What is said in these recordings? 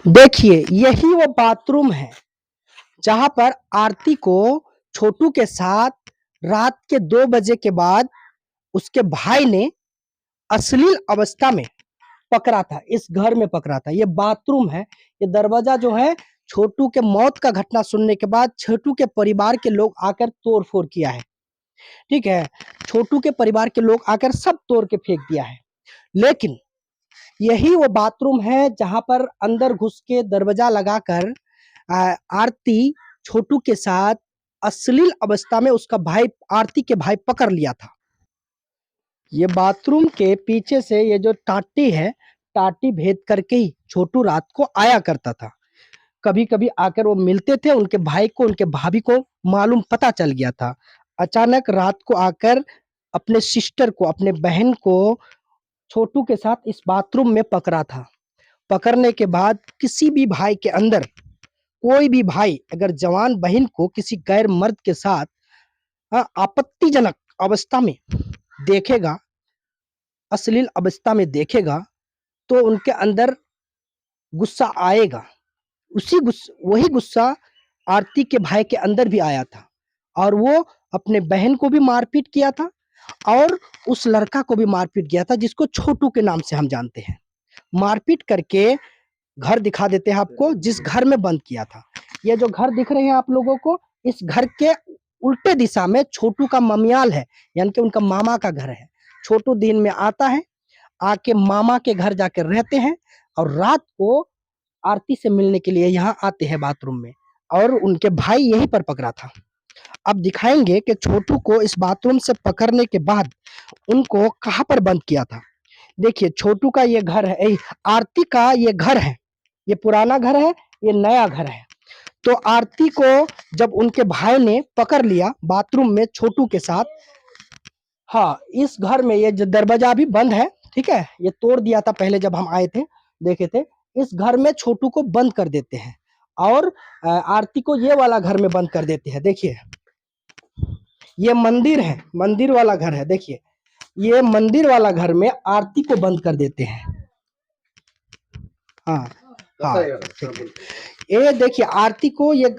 देखिए, यही वो बाथरूम है, जहाँ पर आरती को छोटू के साथ रात के 2 बजे के बाद उसके भाई ने अश्लील अवस्था में पकड़ा था, इस घर में पकड़ा था। ये बाथरूम है, ये दरवाज़ा जो है छोटू के मौत का घटना सुनने के बाद छोटू के परिवार के लोग आकर तोड़-फोड़ किया है, ठीक है? छोटू के परिवार के लोग आकर सब तोड़ के फेंक दिया है। लेकिन यही वो बाथरूम है जहाँ पर अंदर घुस के दरवाज़ा लगाकर आरती छोटू के साथ अश्लील अवस्था में उसका भाई आरती के भाई पकड़ लिया था। ये बाथरूम के पीछे से ये जो टाटी है, टाटी भेद करके ही छोटू रात को आया करता था। कभी-कभी आकर वो मिलते थे, उनके भाई को, उनके भाभी को मालूम पता चल गया था। अचानक रात को आकर अपने सिस्टर को, अपने बहन को छोटू के साथ इस बाथरूम में पकड़ा था। पकड़ने के बाद किसी भी भाई के अंदर, कोई भी भाई अगर जवान बहन को किसी गैर मर्द के साथ आपत्तिजनक अवस्था में देखेगा, अश्लील अवस्था में देखेगा, तो उनके अंदर गुस्सा आएगा। वही गुस्सा आरती के भाई के अंदर भी आया था और वो अपने बहन को भी मारपीट किया था और उस लड़का को भी मारपीट किया था जिसको छोटू के नाम से हम जानते हैं। मारपीट करके घर दिखा देते हैं आपको, जिस घर में बंद किया था। ये जो घर दिख रहे हैं आप लोगों को, इस घर के उल्टे दिशा में छोटू का ममियाल है, यानी कि उनका मामा का घर है। छोटू दिन में आता है, आके मामा के घर जाकर रहते हैं और रात को आरती से मिलने के लिए यहाँ आते हैं बाथरूम में और उनके भाई यहीं पर पकड़ा था। अब दिखाएँगे कि छोटू को इस बाथरूम से पकड़ने के बाद उनको कहाँ पर बंद किया था। देखिए, छोटू का ये घर है, आरती का ये घर है। ये पुराना घर है, ये नया घर है। तो आरती को जब उनके भाई ने पकड़ लिया बाथरूम में छोटू के साथ, हाँ, इस घर में ये जो दरवाज़ा अभी बंद है, ठीक है? ये तोड़ दिया था पहले जब हम आए थे, देखे थे। इस घर में छोटू को बंद कर देते हैं और आरती को ये वाला घर में बंद कर देते हैं। देखिए, ये मंदिर है, मंदिर वाला घर है, देखिए। ये मंदिर वाला घर में आरती को बंद कर देते हैं। हाँ, हाँ, ठीक है। ये देखिए आरती को ये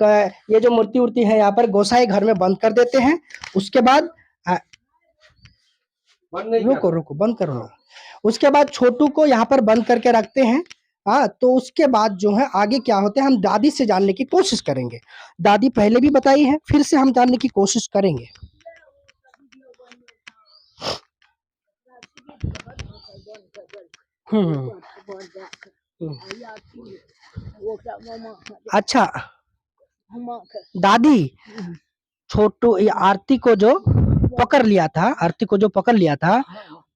जो मूर्ति-वूर्ति है यहाँ पर गोसाई घर में बंद कर देते हैं। उसके बाद रुको, बंद करो ना। उसके बाद छोटू को यहाँ पर बंद करके रखते हैं। हाँ, तो उसके बाद जो है आगे क्या होता है हम दादी से जानने की कोशिश करेंगे। दादी पहले भी बताई है, फिर से हम जानने की कोशिश करेंगे। हुँ, हुँ। अच्छा, दादी, छोटू ये आरती को जो पकड़ लिया था,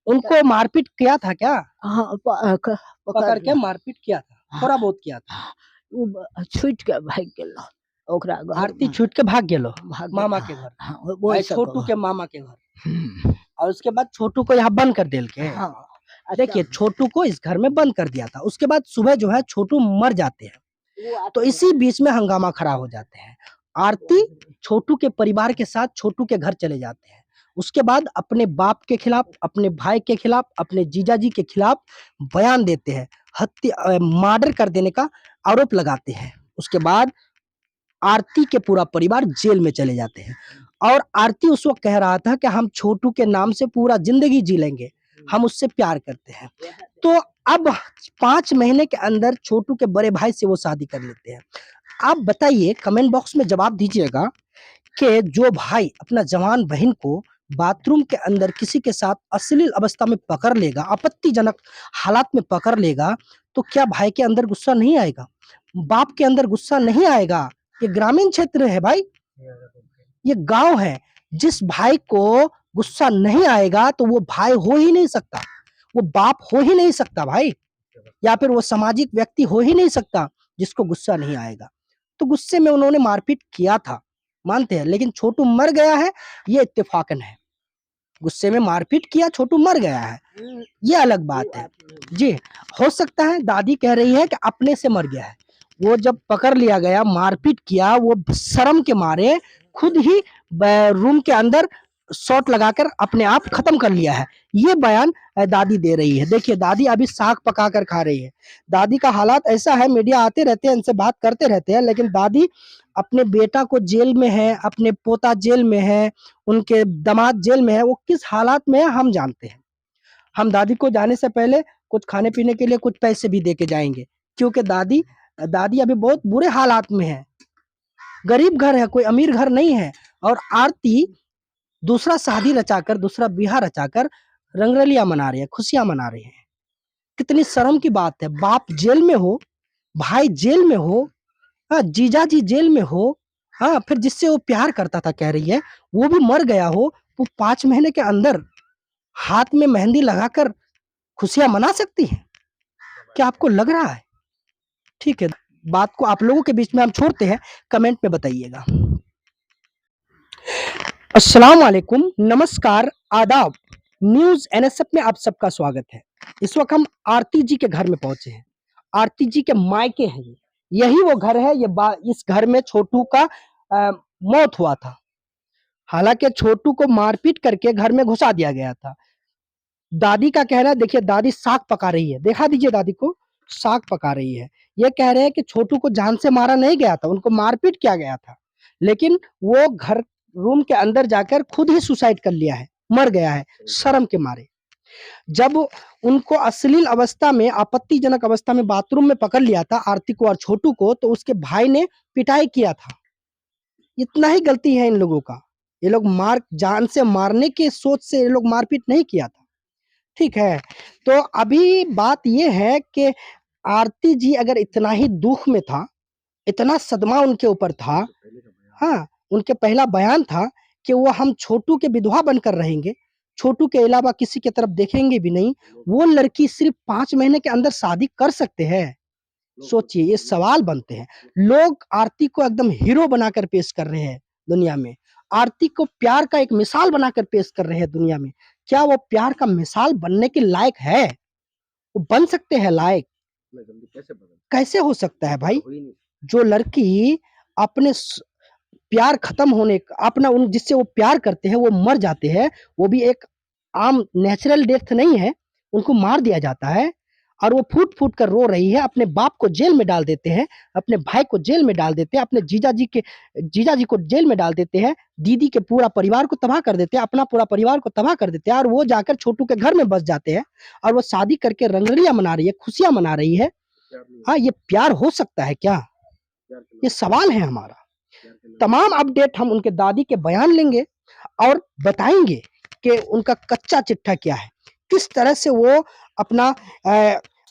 उनको मारपीट किया था क्या? हाँ, पकड़ के मारपीट किया था, थोड़ा बहुत किया था। छूट के भाग गेलो ओकरा घर आरती में। छूट के भाग गेलो भाग मामा गेलो। के घर, हाँ, वही सब छोटू के मामा के घर हम्म, और उसके बाद छोटू को यहाँ बंद कर देल के। हाँ, देखिए, छोटू को इस घर में बंद कर दिया था। उसके बाद सुबह जो है छोटू मर जाते हैं, तो इसी बीच में हंगामा खड़ा हो जाते हैं। आरती छोटू के परिवार के साथ छोटू के घर चले जाते हैं। उसके बाद अपने बाप के खिलाफ, अपने भाई के खिलाफ, अपने जीजाजी के खिलाफ बयान देते हैं। मर्डर कर देने का आरोप लगाते हैं। उसके बाद आरती के पूरा परिवार जेल में चले जाते हैं और आरती उस वक़्त कह रहा था कि हम छोटू के नाम से पूरा ज़िंदगी जी लेंगे, हम उससे प्यार करते हैं। तो अब 5 महीने के अंदर छोटू के बड़े भाई से वो शादी कर लेते हैं। आप बताइए, कमेंट बॉक्स में जवाब दीजिएगा कि जो भाई अपना जवान बहन को बाथरूम के अंदर किसी के साथ अश्लील अवस्था में पकड़ लेगा, आपत्तिजनक हालात में पकड़ लेगा, तो क्या भाई के अंदर गुस्सा नहीं आएगा? बाप के अंदर गुस्सा नहीं आएगा? ये ग्रामीण क्षेत्र है भाई, ये गाँव है। जिस भाई को गुस्सा नहीं आएगा तो वो भाई हो ही नहीं सकता, वो बाप हो ही नहीं सकता भाई, या फिर वो सामाजिक व्यक्ति हो ही नहीं सकता जिसको गुस्सा नहीं आएगा। तो गुस्से में उन्होंने मारपीट किया था, मानते हैं, लेकिन छोटू मर गया है, ये इत्तेफाकन है। गुस्से में मारपीट किया, छोटू मर गया है, ये अलग बात है। जी, हो सकता है दादी कह रही है कि अपने से मर गया है। वो जब पकड़ लिया गया, मारपीट किया, वो शर्म के मारे खुद ही रूम के अंदर शॉट लगाकर अपने आप खत्म कर लिया है। ये बयान दादी दे रही है। देखिए दादी अभी साग पका कर खा रही है। दादी का हालात ऐसा है, मीडिया आते रहते हैं, इनसे बात करते रहते हैं, लेकिन दादी अपने बेटा को जेल में है, अपने पोता जेल में है, उनके दामाद जेल में है, वो किस हालात में है हम जानते हैं। हम दादी को जाने से पहले कुछ खाने पीने के लिए कुछ पैसे भी दे के जाएंगे, क्योंकि दादी दादी अभी बहुत बुरे हालात में है। गरीब घर है, कोई अमीर घर नहीं है। और आरती दूसरा शादी रचाकर, दूसरा ब्याह रचाकर रंगरलिया मना रही है, खुशियां मना रही है। कितनी शर्म की बात है। बाप जेल में हो, भाई जेल में हो, हाँ, जीजा जी जेल में हो, हाँ, फिर जिससे वो प्यार करता था कह रही है वो भी मर गया हो, वो 5 महीने के अंदर हाथ में मेहंदी लगाकर खुशियां मना सकती है? क्या आपको लग रहा है? ठीक है, बात को आप लोगों के बीच में हम छोड़ते हैं, कमेंट में बताइएगा। अस्सलाम वालेकुम, नमस्कार, आदाब। न्यूज एनएसएफ में आप सबका स्वागत है। इस वक्त हम आरती जी के घर में पहुंचे हैं। आरती जी के मायके हैं ये। यही वो घर है। इस घर में छोटू का मौत हुआ था। हालांकि छोटू को मारपीट करके घर में घुसा दिया गया था। दादी का कहना है, देखिए दादी साग पका रही है, दिखा दीजिए दादी को, साग पका रही है। ये कह रहे हैं कि छोटू को जान से मारा नहीं गया था, उनको मारपीट किया गया था, लेकिन वो घर रूम के अंदर जाकर खुद ही सुसाइड कर लिया है, मर गया है शर्म के मारे। जब उनको अश्लील अवस्था में, आपत्तिजनक अवस्था में बाथरूम में पकड़ लिया था आरती को और छोटू को, तो उसके भाई ने पिटाई किया था। इतना ही गलती है इन लोगों का। ये लोग जान से मारने के सोच से ये लोग मारपीट नहीं किया था। ठीक है, तो अभी बात ये है कि आरती जी अगर इतना ही दुख में था, इतना सदमा उनके ऊपर था, हाँ, उनके पहला बयान था कि वो हम छोटू के विधवा बनकर रहेंगे, छोटू के अलावा किसी की तरफ देखेंगे भी नहीं। वो लड़की सिर्फ 5 महीने के अंदर शादी कर सकते हैं? सोचिए, ये सवाल बनते हैं। लोग आरती को एकदम हीरो बनाकर पेश कर रहे हैं दुनिया में। आरती को प्यार का एक मिसाल बनाकर पेश कर रहे हैं दुनिया में। क्या वो प्यार का मिसाल बनने के लायक है? वो बन सकते हैं लायक? कैसे हो सकता है भाई? जो लड़की अपने प्यार खत्म होने का, अपना उन जिससे वो प्यार करते हैं वो मर जाते हैं, वो भी एक आम नेचुरल डेथ नहीं है, उनको मार दिया जाता है, और वो फूट-फूट कर रो रही है। अपने बाप को जेल में डाल देते हैं, अपने भाई को जेल में डाल देते हैं, अपने जीजा जी को जेल में डाल देते हैं, दीदी के पूरा परिवार को तबाह कर देते हैं, अपना पूरा परिवार को तबाह कर देते हैं, और वो जाकर छोटू के घर में बस जाते हैं, और वो शादी करके रंगरलियाँ मना रही है, खुशियाँ मना रही है। हाँ, ये प्यार हो सकता है क्या? ये सवाल है हमारा। तमाम अपडेट हम उनके दादी के बयान लेंगे और बताएंगे कि उनका कच्चा चिट्ठा क्या है, किस तरह से वो अपना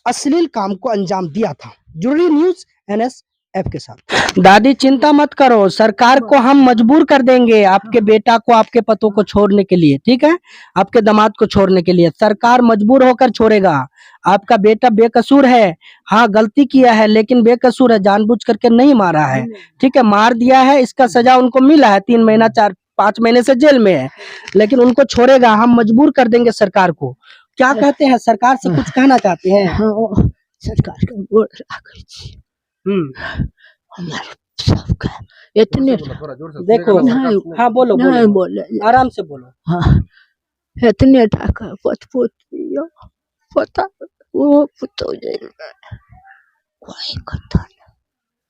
अश्लील काम को अंजाम दिया था। जुड़ी न्यूज एनएसएफ के साथ। दादी चिंता मत करो, सरकार को हम मजबूर कर देंगे आपके बेटा को, आपके पतों को छोड़ने के लिए, ठीक है, आपके दामाद को छोड़ने के लिए सरकार मजबूर होकर छोड़ेगा। आपका बेटा बेकसूर है, हाँ गलती किया है, लेकिन बेकसूर है, जानबूझ करके नहीं मारा है, ठीक है, मार दिया है, इसका सजा उनको मिला है, 3 महीना 4-5 महीने से जेल में है, लेकिन उनको छोड़ेगा, हम मजबूर कर देंगे सरकार को। क्या कहते हैं, सरकार से कुछ कहना चाहते हैं? हाँ, सरकार के गोड़ लागै छी। हमारे सबका इतने देखो, हाँ बोलो नहीं बोलो, बोले आराम से बोलो। हाँ, इतने टाका पोत-पोतिया पता वो पुतो जेल में कोई कथा नहीं।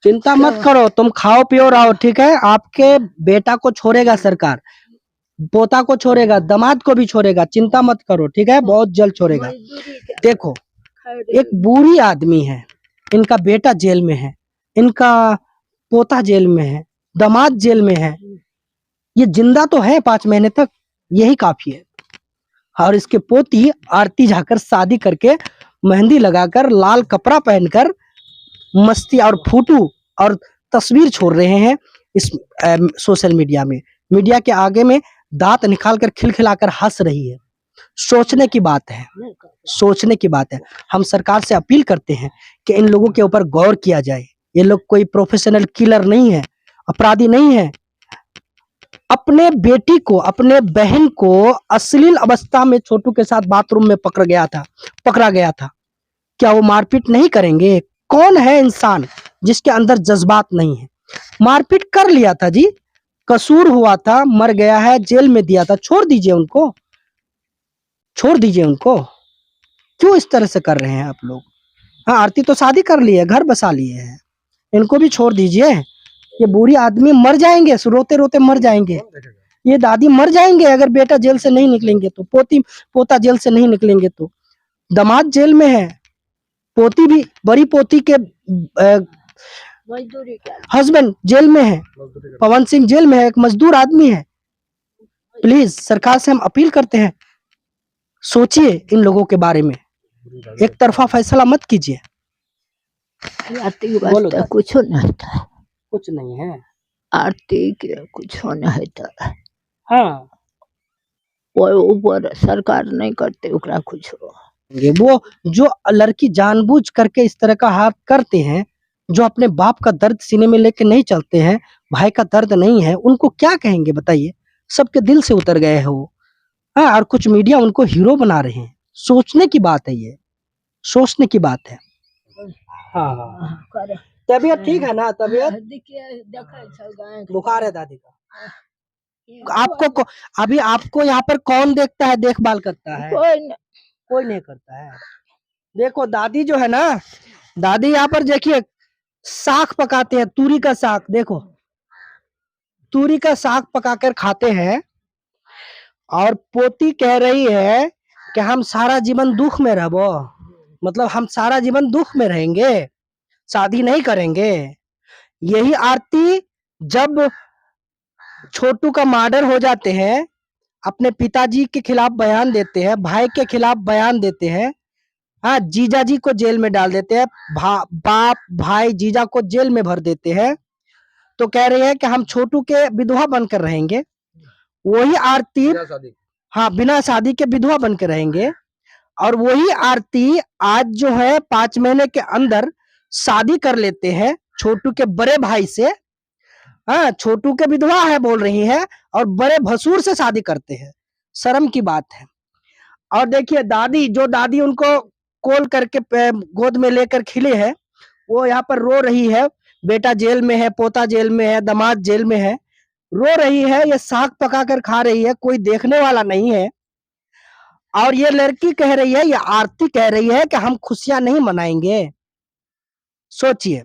चिंता मत करो, तुम खाओ पियो रहो, ठीक है, आपके बेटा को छोड़ेगा सरकार, पोता को छोड़ेगा, दामाद को भी छोड़ेगा, चिंता मत करो, ठीक है, बहुत जल्द छोड़ेगा। देखो, एक बुरी आदमी है, इनका बेटा जेल में है, इनका पोता जेल में है, दामाद जेल में है, ये जिंदा तो है 5 महीने तक, यही काफी है। और इसके पोती आरती जाकर शादी करके, मेहंदी लगाकर, लाल कपड़ा पहनकर मस्ती और फोटो और तस्वीर छोड़ रहे हैं इस सोशल मीडिया में। मीडिया के आगे में दांत निकालकर खिलखिलाकर हंस रही है। सोचने की बात है, सोचने की बात है। हम सरकार से अपील करते हैं कि इन लोगों के ऊपर गौर किया जाए। ये लोग कोई प्रोफेशनल किलर नहीं है, अपराधी नहीं है। अपने बेटी को, अपने बहन को अश्लील अवस्था में छोटू के साथ बाथरूम में पकड़ा गया था। क्या वो मारपीट नहीं करेंगे? कौन है इंसान जिसके अंदर जज्बात नहीं है? मारपीट कर लिया था जी, कसूर हुआ था, मर गया है, जेल में दिया था, छोड़ दीजिए उनको, छोड़ दीजिए उनको। क्यों इस तरह से कर रहे हैं आप लोग? हाँ, आरती तो शादी कर ली है, घर बसा लिए हैं, इनको भी छोड़ दीजिए। ये बूढ़ी आदमी मर जाएंगे, रोते रोते मर जाएंगे, ये दादी मर जाएंगे अगर बेटा जेल से नहीं निकलेंगे तो, पोता जेल से नहीं निकलेंगे तो। दामाद जेल में है, पोती भी, बड़ी पोती के मजदूरी क्या हस्बैंड जेल में है, पवन सिंह जेल में है, एक मजदूर आदमी है। प्लीज सरकार से हम अपील करते हैं, सोचिए इन लोगों के बारे में, एक तरफा फैसला मत कीजिए। आरती के बोलो वास्ते दादी। कुछ नहीं था, कुछ नहीं है। आरती के कुछ नहीं था, हाँ, वो ऊपर सरकार नहीं करते ओकरा कुछ। वो जो लड़की जानबूझ करके इस तरह का हाथ करते हैं, जो अपने बाप का दर्द सीने में लेके नहीं चलते हैं, भाई का दर्द नहीं है, उनको क्या कहेंगे बताइए? सबके दिल से उतर गए हैं वो। हाँ, और कुछ मीडिया उनको हीरो बना रहे हैं। सोचने की बात है, ये सोचने की बात है। हाँ हाँ, तबीयत ठीक है ना? तबीयत बुखार है दादी का। आपको अभी आपको यहाँ पर कौन देखता है, देखभाल करता है? कोई नहीं करता है। देखो दादी जो है ना, दादी यहाँ पर देखिए साग पकाते हैं, तूरी का साग। देखो तूरी का साग पकाकर खाते हैं, और पोती कह रही है कि हम सारा जीवन दुख में रहो, मतलब हम सारा जीवन दुख में रहेंगे, शादी नहीं करेंगे। यही आरती जब छोटू का मर्डर हो जाते हैं, अपने पिताजी के खिलाफ बयान देते हैं, भाई के खिलाफ बयान देते हैं, हाँ, जीजा जी को जेल में डाल देते हैं, बाप भाई जीजा को जेल में भर देते हैं, तो कह रहे हैं कि हम छोटू के विधवा बनकर रहेंगे। वही आरती, हाँ, बिना शादी के विधवा बनकर रहेंगे। और वही आरती आज जो है 5 महीने के अंदर शादी कर लेते हैं छोटू के बड़े भाई से। हाँ, छोटू के विधवा है बोल रही है, और बड़े भसुर से शादी करते हैं, शर्म की बात है। और देखिए दादी, जो दादी उनको कोल करके गोद में लेकर खिले है, वो यहाँ पर रो रही है, बेटा जेल में है, पोता जेल में है, दामाद जेल में है, रो रही है, ये साग पका कर खा रही है, कोई देखने वाला नहीं है। और ये लड़की कह रही है, ये आरती कह रही है कि हम खुशियां नहीं मनाएंगे। सोचिए।